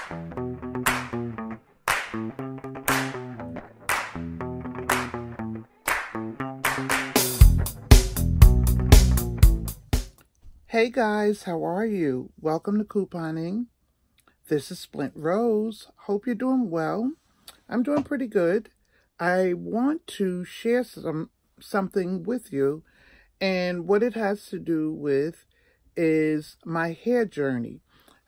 Hey guys, how are you? Welcome to couponing. This is Splintrose. Hope you're doing well. I'm doing pretty good. I want to share something with you, and what it has to do with is my hair journey.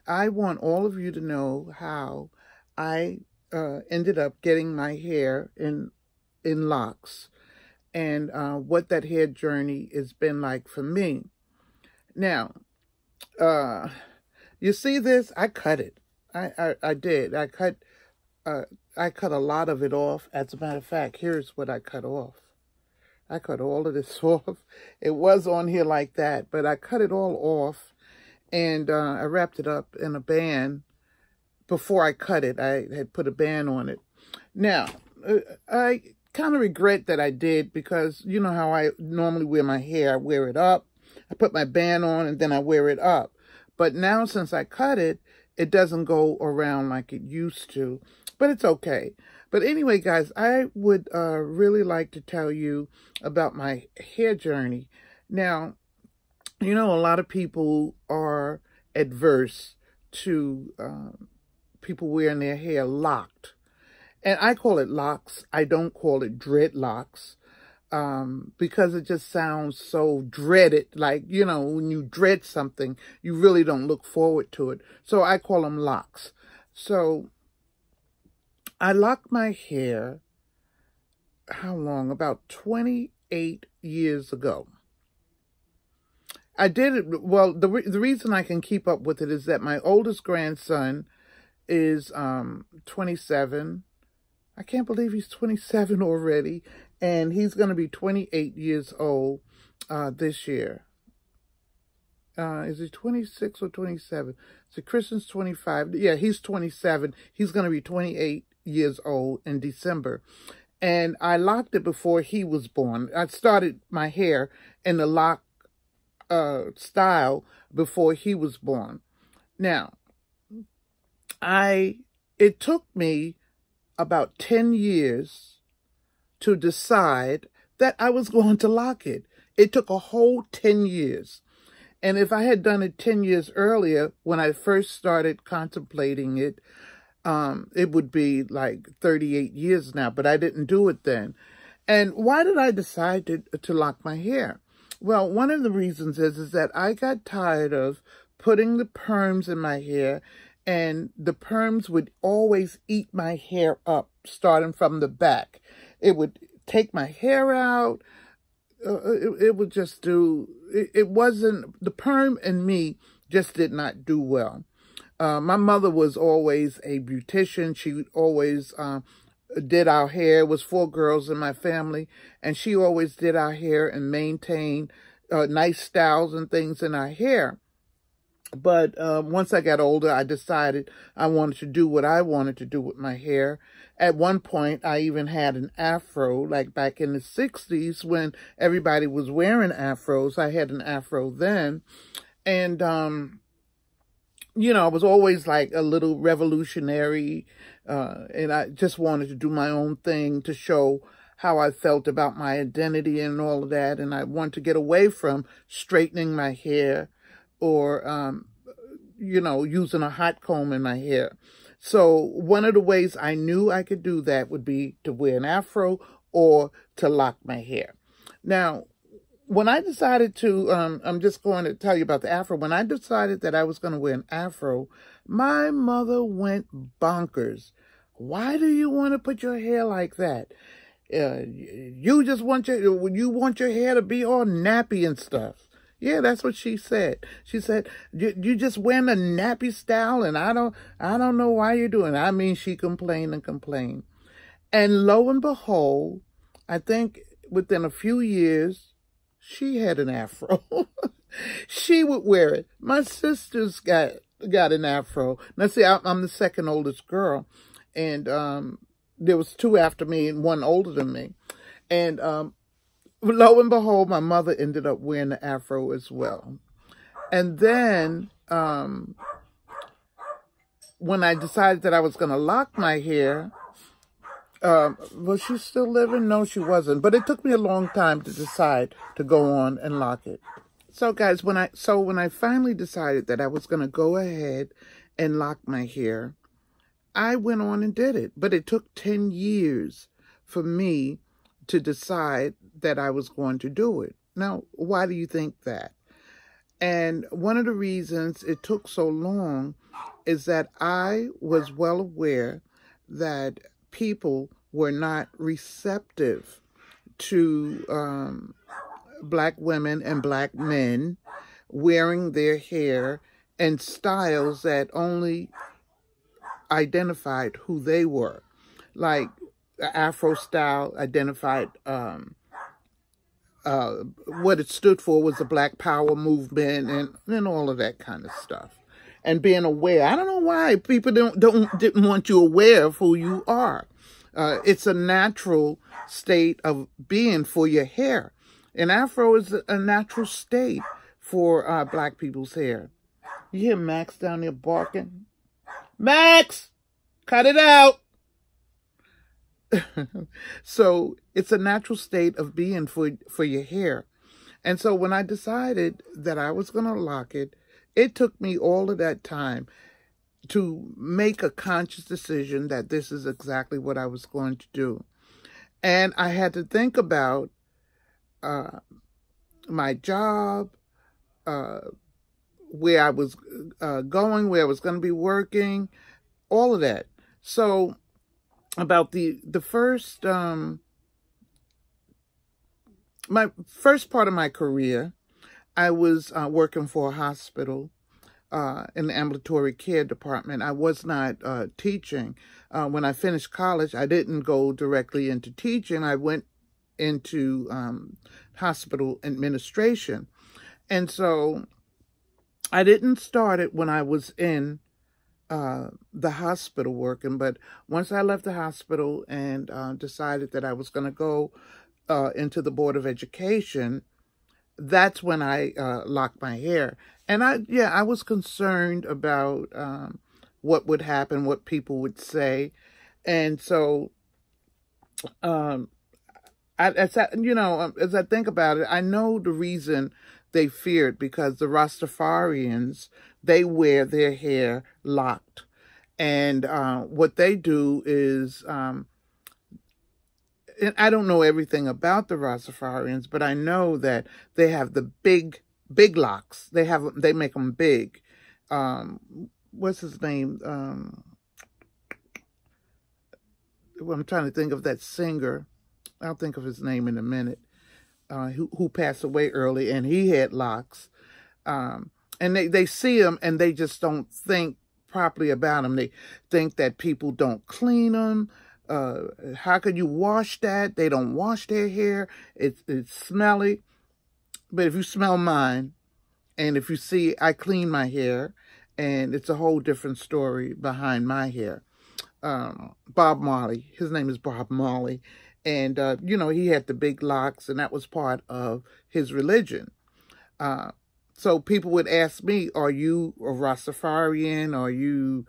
I want all of you to know how I ended up getting my hair in locks, and what that hair journey has been like for me. Now, you see this? I cut it. I did. I cut a lot of it off. As a matter of fact, here's what I cut off. I cut all of this off. It was on here like that, but I cut it all off, and I wrapped it up in a band. Before I cut it, I had put a band on it. Now, I kind of regret that I did, because you know how I normally wear my hair. I wear it up. I put my band on and then I wear it up. But now since I cut it, it doesn't go around like it used to. But it's okay. But anyway, guys, I would really like to tell you about my hair journey. Now, you know, a lot of people are adverse to people wearing their hair locked. And I call it locks. I don't call it dreadlocks. Because it just sounds so dreaded. Like, you know, when you dread something, you really don't look forward to it. So I call them locks. So I locked my hair, how long? About 28 years ago. I did it, well, the reason I can keep up with it is that my oldest grandson is 27. I can't believe he's 27 already. And he's going to be 28 years old this year. Is he 26 or 27? So Christian's 25. Yeah, he's 27. He's going to be 28 years old in December. And I locked it before he was born. I started my hair in the lock style before he was born. Now, it took me about 10 years to decide that I was going to lock it. It took a whole 10 years. And if I had done it 10 years earlier, when I first started contemplating it, it would be like 38 years now, but I didn't do it then. And why did I decide to lock my hair? Well, one of the reasons is that I got tired of putting the perms in my hair, and the perms would always eat my hair up, starting from the back. It would take my hair out. It would just do, it wasn't, the perm and me just did not do well. My mother was always a beautician. She always did our hair. It was 4 girls in my family, and she always did our hair and maintained nice styles and things in our hair. But once I got older, I decided I wanted to do what I wanted to do with my hair. At one point, I even had an afro, like back in the 60s when everybody was wearing afros. I had an afro then. And, you know, I was always like a little revolutionary. And I just wanted to do my own thing to show how I felt about my identity and all of that. And I wanted to get away from straightening my hair, or, you know, using a hot comb in my hair. So one of the ways I knew I could do that would be to wear an afro or to lock my hair. Now, when I decided to, I'm just going to tell you about the afro. When I decided that I was going to wear an afro, my mother went bonkers. Why do you want to put your hair like that? You just want your hair to be all nappy and stuff. Yeah, that's what she said. She said, you just wearing a nappy style, and I don't know why you're doing it. I mean, she complained and complained. And lo and behold, I think within a few years, she had an afro. She would wear it. My sisters got an afro. Now, see, I'm the second oldest girl, and there was 2 after me and 1 older than me. And lo and behold, my mother ended up wearing the afro as well. And then when I decided that I was going to lock my hair, was she still living? No, she wasn't. But it took me a long time to decide to go on and lock it. So guys, when I finally decided that I was going to go ahead and lock my hair, I went on and did it. But it took 10 years for me to decide that I was going to do it. Now, why do you think that? And one of the reasons it took so long is that I was well aware that people were not receptive to black women and black men wearing their hair in styles that only identified who they were. Like the Afro style identified what it stood for was the Black Power movement and all of that kind of stuff. And being aware. I don't know why people didn't want you aware of who you are. It's a natural state of being for your hair. And Afro is a natural state for black people's hair. You hear Max down there barking? Max! Cut it out! So it's a natural state of being for your hair. And so when I decided that I was going to lock it, it took me all of that time to make a conscious decision that this is exactly what I was going to do. And I had to think about my job, where I was going, where I was going to be working, all of that. So about the first, my first part of my career, I was working for a hospital in the ambulatory care department. I was not teaching. When I finished college, I didn't go directly into teaching. I went into hospital administration. And so I didn't start it when I was in the hospital working, but once I left the hospital and decided that I was going to go into the Board of Education, that's when I locked my hair. And I was concerned about what would happen, what people would say. And so, as I think about it, I know the reason they feared, because the Rastafarians, they wear their hair locked. And what they do is, and I don't know everything about the Rastafarians, but I know that they have the big locks. They make them big. What's his name? I'm trying to think of that singer. I'll think of his name in a minute. Who passed away early, and he had locks. And they see him, and they just don't think properly about him. They think that people don't clean them. How could you wash that? They don't wash their hair. It's smelly. But if you smell mine, and if you see, I clean my hair, and it's a whole different story behind my hair. Bob Marley, his name is Bob Marley. And, he had the big locks, and that was part of his religion. So people would ask me, are you a Rastafarian? Are you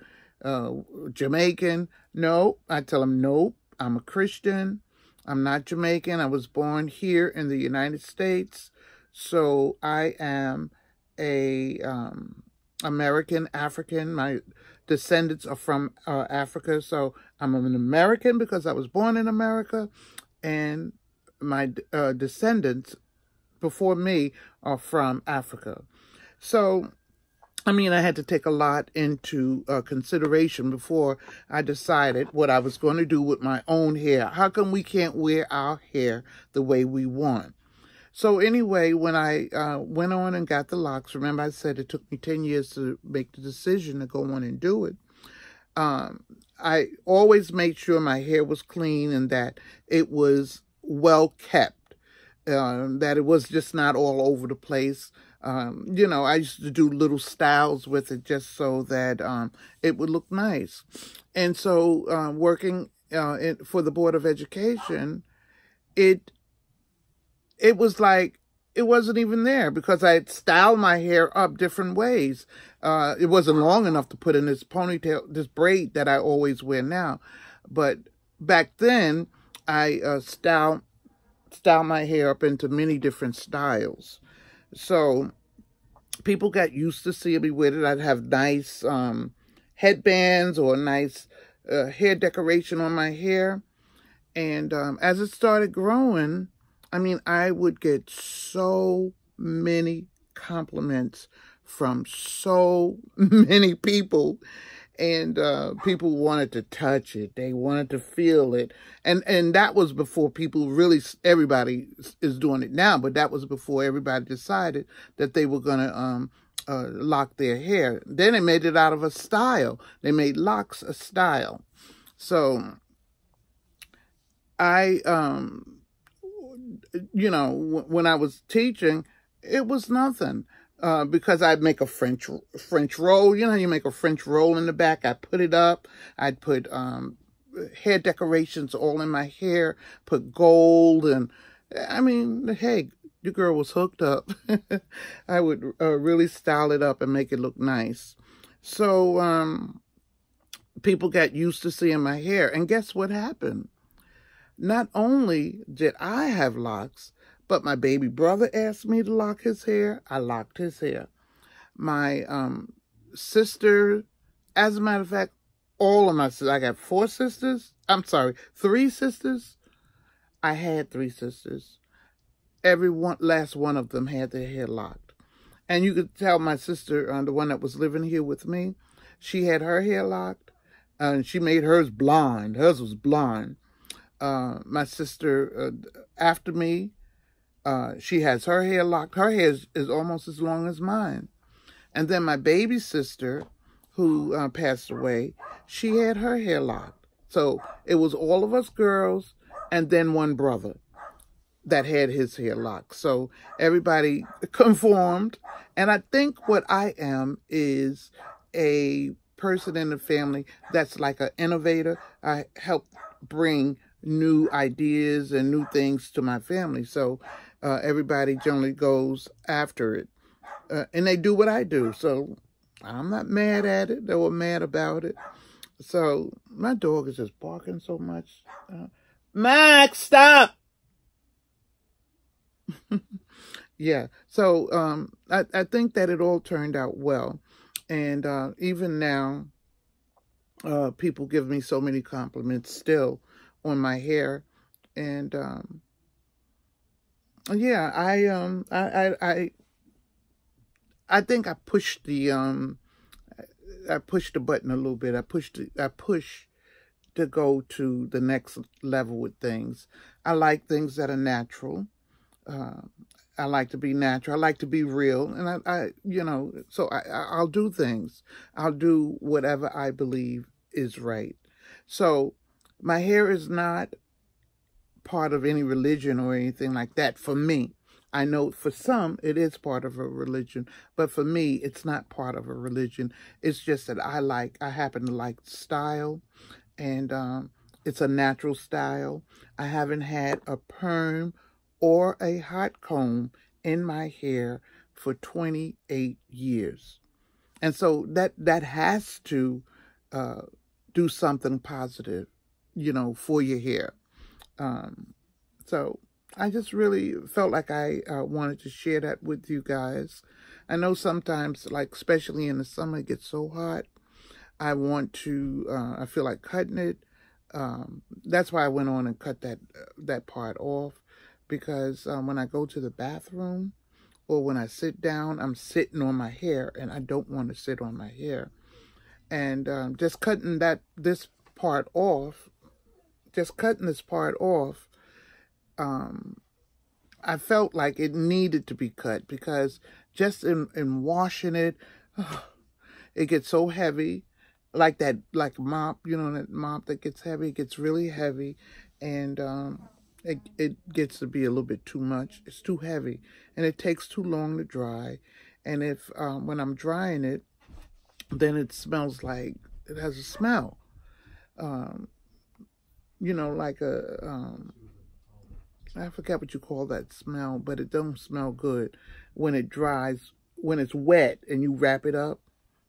Jamaican? No. I tell them, nope, I'm a Christian. I'm not Jamaican. I was born here in the United States. So I am a American, African. My descendants are from Africa. So I'm an American because I was born in America. And my descendants before me are from Africa. So, I mean, I had to take a lot into consideration before I decided what I was going to do with my own hair. How come we can't wear our hair the way we want? So anyway, when I went on and got the locks, remember I said it took me 10 years to make the decision to go on and do it. I always made sure my hair was clean and that it was well kept, that it was just not all over the place. I used to do little styles with it just so that it would look nice. And so working for the Board of Education, it was like it wasn't even there because I had styled my hair up different ways. It wasn't long enough to put in this ponytail, this braid that I always wear now. But back then, I styled my hair up into many different styles. So people got used to seeing me with it. I'd have nice headbands or nice hair decoration on my hair. And as it started growing, I mean, I would get so many compliments from so many people. And people wanted to touch it. They wanted to feel it. And that was before people really, everybody is doing it now, but that was before everybody decided that they were going to lock their hair. Then they made it out of a style. They made locks a style. So I, you know, when I was teaching, it was nothing. Because I'd make a French roll. You know how you make a French roll in the back? I put it up. I'd put hair decorations all in my hair, put gold. And, I mean, hey, your girl was hooked up. I would really style it up and make it look nice. So people got used to seeing my hair. And guess what happened? Not only did I have locks, but my baby brother asked me to lock his hair. I locked his hair. My sister, as a matter of fact, all of my sisters, I got 4 sisters. I'm sorry, 3 sisters. I had 3 sisters. Last one of them had their hair locked. And you could tell my sister, the one that was living here with me, she had her hair locked. And she made hers blonde. Hers was blonde. My sister, after me, she has her hair locked. Her hair is almost as long as mine. And then my baby sister, who passed away, she had her hair locked. So it was all of us girls and then one brother that had his hair locked. So everybody conformed. And I think what I am is a person in the family that's like an innovator. I help bring new ideas and new things to my family. So everybody generally goes after it. And they do what I do. So I'm not mad at it. They were mad about it. So my dog is just barking so much. Max, stop! Yeah. So I think that it all turned out well. And even now, people give me so many compliments still on my hair. And yeah, I think I pushed the button a little bit. I push to go to the next level with things. I like things that are natural. I like to be natural. I like to be real. And I you know, so I'll do things. I'll do whatever I believe is right. So my hair is not part of any religion or anything like that for me. I know for some it is part of a religion, but for me it's not part of a religion. It's just that I happen to like style, and it's a natural style. I haven't had a perm or a hot comb in my hair for 28 years. And so that has to do something positive, you know, for your hair. So I just really felt like I wanted to share that with you guys. I know sometimes, like especially in the summer, it gets so hot. I want to, I feel like cutting it. That's why I went on and cut that part off, because when I go to the bathroom or when I sit down, I'm sitting on my hair, and I don't want to sit on my hair. And just cutting this part off, I felt like it needed to be cut, because just in washing it, it gets so heavy, like mop, you know, that mop that gets heavy. It gets really heavy, and it gets to be a little bit too much. It's too heavy, and it takes too long to dry. And if when I'm drying it, then it smells like, it has a smell, you know, like a I forget what you call that smell, but it don't smell good when it dries, when it's wet and you wrap it up.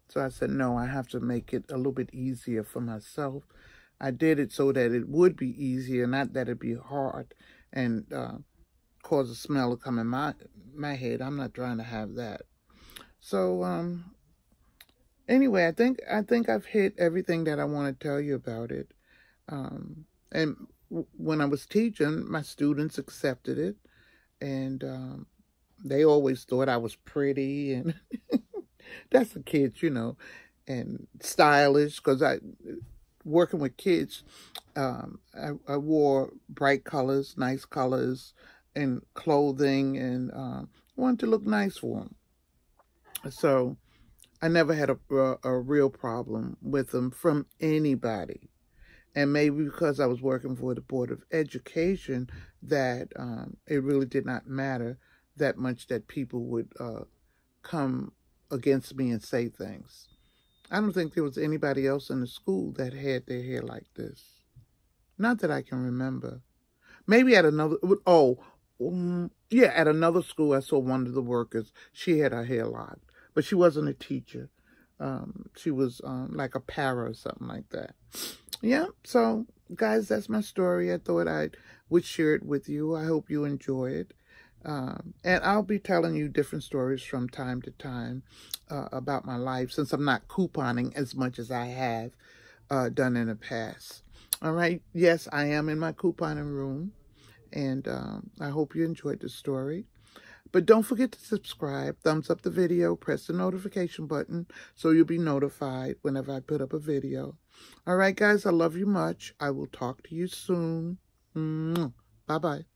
So I said, no, I have to make it a little bit easier for myself. I did it so that it would be easier, not that it'd be hard and cause a smell to come in my head. I'm not trying to have that. So anyway, I think I've hit everything that I want to tell you about it. And when I was teaching, my students accepted it, and they always thought I was pretty, and that's the kids, you know, and stylish, because working with kids, I wore bright colors, nice colors, and clothing, and wanted to look nice for them. So I never had a real problem with them from anybody. And maybe because I was working for the Board of Education, that it really did not matter that much that people would come against me and say things. I don't think there was anybody else in the school that had their hair like this. Not that I can remember. Maybe at another, at another school I saw one of the workers. She had her hair locked, but she wasn't a teacher. She was like a para or something like that. Yeah, so guys, that's my story. I thought I would share it with you. I hope you enjoy it. And I'll be telling you different stories from time to time about my life, since I'm not couponing as much as I have done in the past. All right, yes, I am in my couponing room, and I hope you enjoyed the story. But don't forget to subscribe, thumbs up the video, press the notification button so you'll be notified whenever I put up a video. All right, guys, I love you much. I will talk to you soon. Bye-bye.